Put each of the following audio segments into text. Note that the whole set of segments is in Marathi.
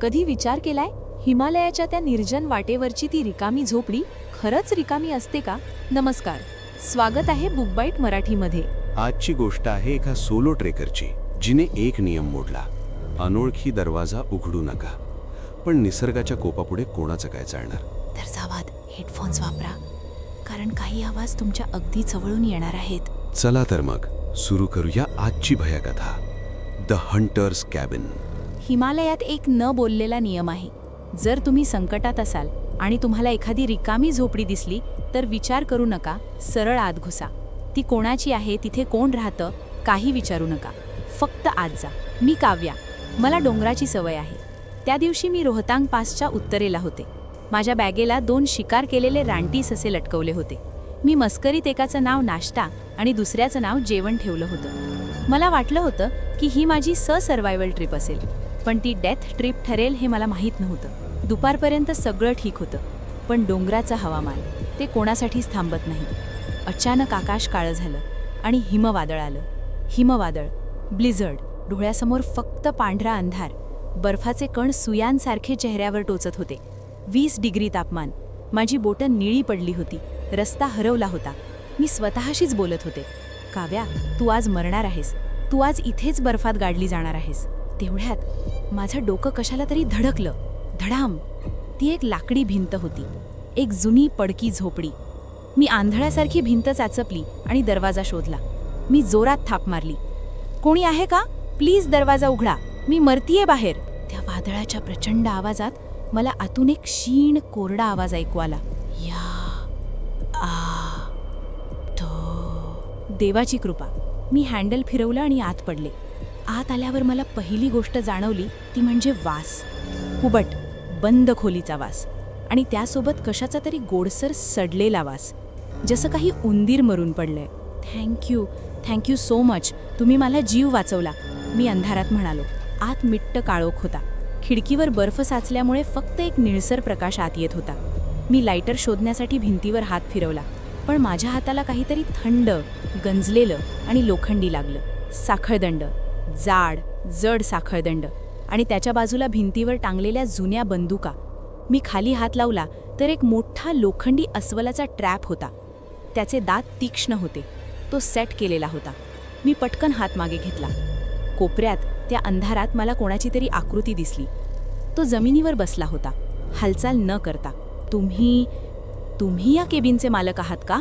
कधी विचार केलाय हिमालयाच्या त्या निर्जन वाटेवरची ती रिकामी झोपडी खरंच रिकामी असते का? नमस्कार, स्वागत आहे बुक बाईट मराठीमध्ये. आजची गोष्ट आहे एका सोलो ट्रेकरची, जिने एक नियम मोडला: अनोळखी दरवाजा उघडू नका. पण निसर्गाच्या कोपापुढे कोणाचं काय चालणार? तर जावात हेडफोन्स वापरा, कारण काही आवाज तुमच्या अगदी जवळून येणार आहेत. चला तर मग सुरू करूया आजची भयकथा, द हंटर्स कॅबिन. हिमालयात एक न बोललेला नियम आहे. जर तुम्ही संकटात असाल आणि तुम्हाला एखादी रिकामी झोपडी दिसली तर विचार करू नका, सरळ आत घुसा. ती कोणाची आहे, तिथे कोण राहतं, काही विचारू नका, फक्त आत जा. मी काव्या, मला डोंगराची सवय आहे. त्या दिवशी मी रोहतांग पासच्या उत्तरेला होते. माझ्या बॅगेला 2 शिकार केलेले रानटी ससे लटकवले होते. मी मस्करीत एकाचं नाव नाश्ता आणि दुसऱ्याचं नाव जेवण ठेवलं होतं. मला वाटलं होतं की ही माझी सर्वायवल ट्रिप असेल, पण ती डेथ ट्रिप ठरेल हे मला माहीत नव्हतं. दुपारपर्यंत सगळं ठीक होतं, पण डोंगराचं हवामान ते कोणासाठीच थांबत नाही. अचानक आकाश काळं झालं आणि हिमवादळ आलं. हिमवादळ, ब्लिझर्ड. डोळ्यासमोर फक्त पांढरा अंधार. बर्फाचे कण सुयांसारखे चेहऱ्यावर टोचत होते. 20 डिग्री तापमान. माझी बोटं निळी पडली होती. रस्ता हरवला होता. मी स्वतःशीच बोलत होते, काव्या, तू आज मरणार आहेस. तू आज इथेच बर्फात गाडली जाणार आहेस. तेवढ्यात माझं डोकं कशाला तरी धडकलं. धडाम. ती एक लाकडी भिंत होती, एक जुनी पडकी झोपडी. मी आंधळ्यासारखी भिंत चाचपली आणि दरवाजा शोधला. मी जोरात थाप मारली. कोणी आहे का? प्लीज दरवाजा उघडा, मी मरतीये बाहेर. त्या वादळाच्या प्रचंड आवाजात मला आतून एक क्षीण कोरडा आवाज ऐकू आला. या आ तो. देवाची कृपा. मी हँडल फिरवलं आणि आत पडले. आत आल्यावर मला पहिली गोष्ट जाणवली ती म्हणजे वास. कुबट, बंद खोलीचा वास आणि त्यासोबत कशाचा तरी गोडसर सडलेला वास, जसं काही उंदीर मरून पडलंय. थँक्यू सो मच, तुम्ही मला जीव वाचवला, मी अंधारात म्हणालो. आत मिट्ट काळोख होता. खिडकीवर बर्फ साचल्यामुळे फक्त एक निळसर प्रकाश आत येत होता. मी लायटर शोधण्यासाठी भिंतीवर हात फिरवला, पण माझ्या हाताला काहीतरी थंड, गंजलेलं आणि लोखंडी लागलं. साखळदंड, जड साखळदंड आणि त्याच्या बाजूला भिंतीवर टांगलेल्या जुन्या बंदुका. मी खाली हात लावला तर एक मोठा लोखंडी अस्वलाचा ट्रॅप होता. त्याचे दात तीक्ष्ण होते. तो सेट केलेला होता. मी पटकन हात मागे घेतला. कोपऱ्यात त्या अंधारात मला कोणाची तरी आकृती दिसली. तो जमिनीवर बसला होता, हालचाल न करता. तुम्ही या केबिनचे मालक आहात का?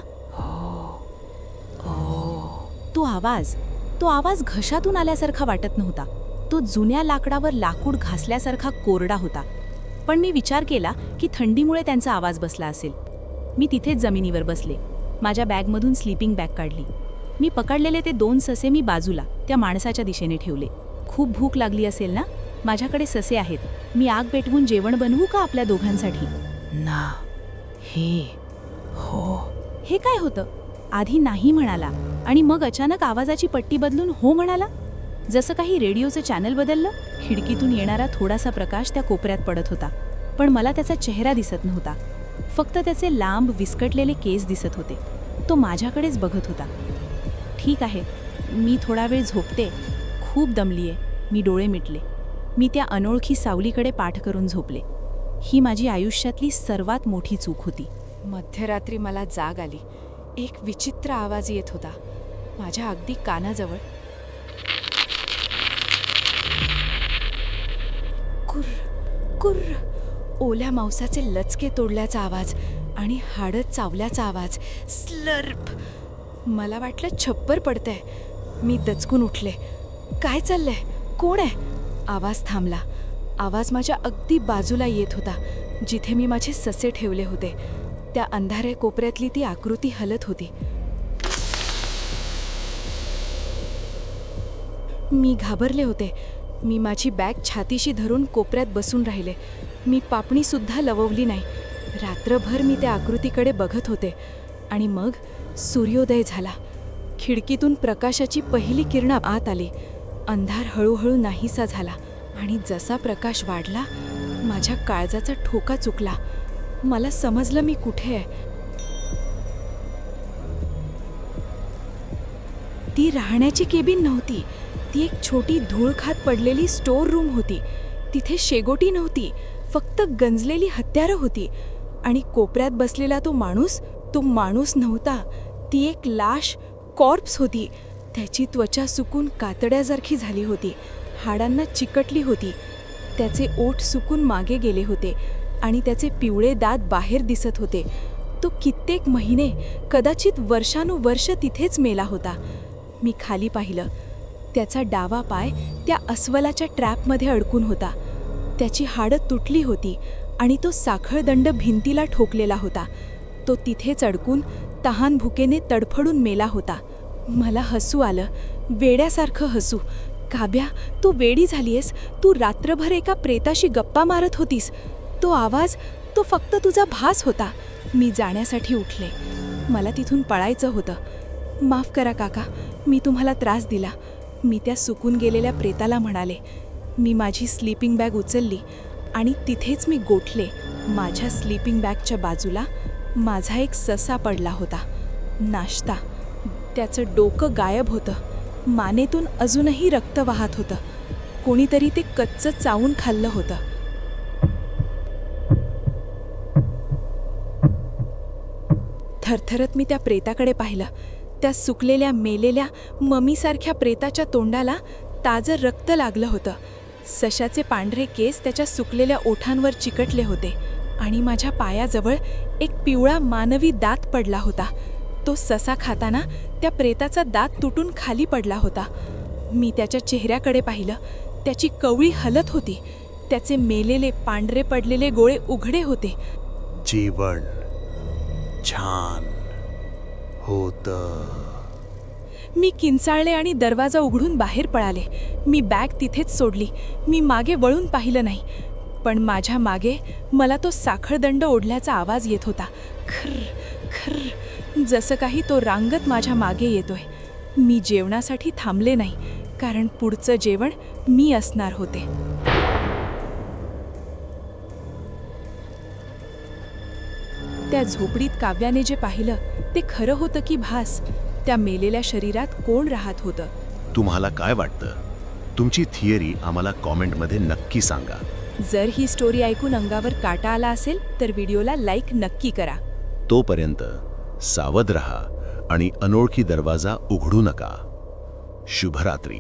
तो आवाज घशातून आल्यासारखा वाटत नव्हता. तो जुन्या लाकडावर लाकूड घासल्यासारखा कोरडा होता. पण मी विचार केला की थंडीमुळे त्यांचा आवाज बसला असेल. मी तिथेच जमिनीवर बसले. माझ्या बॅगमधून स्लीपिंग बॅग काढली. मी पकडलेले ते 2 ससे मी बाजूला त्या माणसाच्या दिशेने ठेवले. खूप भूक लागली असेल ना? माझ्याकडे ससे आहेत. मी आग पेटवून जेवण बनवू का आपल्या दोघांसाठी? ना. हे काय होतं? आधी नाही म्हणाला आणि मग अचानक आवाजाची पट्टी बदलून हो म्हणाला. जसं काही रेडिओचं चॅनल बदललं. खिडकीतून येणारा थोडासा प्रकाश त्या कोपऱ्यात पडत होता, पण मला त्याचा चेहरा दिसत नव्हता. फक्त त्याचे लांब विस्कटलेले केस दिसत होते. तो माझ्याकडेच बघत होता. ठीक आहे, मी थोडा वेळ झोपते, खूप दमलीये. मी डोळे मिटले. मी त्या अनोळखी सावलीकडे पाठ करून झोपले. ही माझी आयुष्यातली सर्वात मोठी चूक होती. मध्यरात्री मला जाग आली. एक विचित्र आवाज येत होता माझ्या अगदी कानाजवळ. कुर्र. ओल्या मांसाचे लचके तोडल्याचा आवाज आणि हाडं चावल्याचा आवाज. स्लर्प. मला वाटलं छप्पर पडतंय. मी दचकून उठले. काय चाललंय? कोण आहे? आवाज थांबला. आवाज माझ्या अगदी बाजूला येत होता, जिथे मी माझे ससे ठेवले होते. त्या अंधाऱ्या कोपऱ्यातली ती आकृती हलत होती. मी घाबरले होते. मी माझी बॅग छातीशी धरून कोपऱ्यात बसून राहिले. मी पापणीसुद्धा लववली नाही. रात्रभर मी त्या आकृतीकडे बघत होते आणि मग सूर्योदय झाला. खिडकीतून प्रकाशाची पहिली किरणं आत आली. अंधार हळूहळू नाहीसा झाला आणि जसा प्रकाश वाढला, माझ्या काळजाचा ठोका चुकला. मला समजलं मी कुठे आहे. ती राहण्याची केबिन नव्हती. ती एक छोटी धूळ खात पडलेली स्टोअर रूम होती. तिथे शेगोटी नव्हती, फक्त गंजलेली हत्यारं होती. आणि कोपऱ्यात बसलेला तो माणूस नव्हता, ती एक लाश, कॉर्प्स होती. त्याची त्वचा सुकून कातड्यासारखी झाली होती, हाडांना चिकटली होती. त्याचे ओठ सुकून मागे गेले होते आणि त्याचे पिवळे दात बाहेर दिसत होते. तो कित्येक महिने, कदाचित वर्षानुवर्ष तिथेच मेला होता. मी खाली पाहिलं. त्याचा डावा पाय त्या अस्वलाच्या ट्रॅपमध्ये अडकून होता. त्याची हाडं तुटली होती आणि तो साखळदंड भिंतीला ठोकलेला होता. तो तिथेच अडकून तहान भुकेने तडफडून मेला होता. मला हसू आलं, वेड्यासारखं हसू. काब्या, तू वेडी झालीयस. तू रात्रभर एका प्रेताशी गप्पा मारत होतीस. तो आवाज, तो फक्त तुझा भास होता. मी जाण्यासाठी उठले. मला तिथून पळायचं होतं. माफ करा काका, मी तुम्हाला त्रास दिला. मी त्या सुकून गेलेल्या प्रेताला म्हणाले. मी माझी स्लीपिंग बॅग उचलली आणि तिथेच मी गोठले. माझ्या स्लीपिंग बॅगच्या बाजूला माझा एक ससा पडला होता, नाश्ता. त्याचं डोकं गायब होतं. मानेतून अजूनही रक्त वाहत होतं. कोणीतरी ते कच्चं चावून खाल्लं होतं. थरथरत मी त्या प्रेताकडे पाहिलं. त्या सुकलेल्या, मेलेल्या, ममीसारख्या प्रेताच्या तोंडाला ताजं रक्त लागलं होतं. सशाचे पांढरे केस त्याच्या सुकलेल्या ओठांवर चिकटले होते आणि माझ्या पायाजवळ एक पिवळा मानवी दात पडला होता. तो ससा खाताना त्या प्रेताचा दात तुटून खाली पडला होता. मी त्याच्या चेहऱ्याकडे पाहिलं. त्याची कवळी हलत होती. त्याचे मेलेले, पांढरे पडलेले गोळे उघडे होते. जेवण छान होतं. मी किंचाळले आणि दरवाजा उघडून बाहेर पळाले. मी बॅग तिथेच सोडली. मी मागे वळून पाहिलं नाही. पण माझ्या मागे मला तो साखळदंड ओढल्याचा आवाज येत होता. खर्र खर्र, जसं काही तो रांगत माझ्या मागे येतोय. मी जेवणासाठी थांबले नाही, कारण पुढचं जेवण मी असणार होते. त्या झोपडीत काव्याने जे पाहिलं ते खरं होतं की भास? त्या मेलेल्या शरीरात कोण राहत होतं? तुम्हाला काय वाटतं? तुमची थिअरी आम्हाला कॉमेंटमध्ये नक्की सांगा. जर ही स्टोरी ऐकून अंगावर काटा आला असेल तर व्हिडिओला लाईक नक्की करा. तोपर्यंत सावध रहा आणि अनोळखी दरवाजा उघडू नका. शुभरात्री.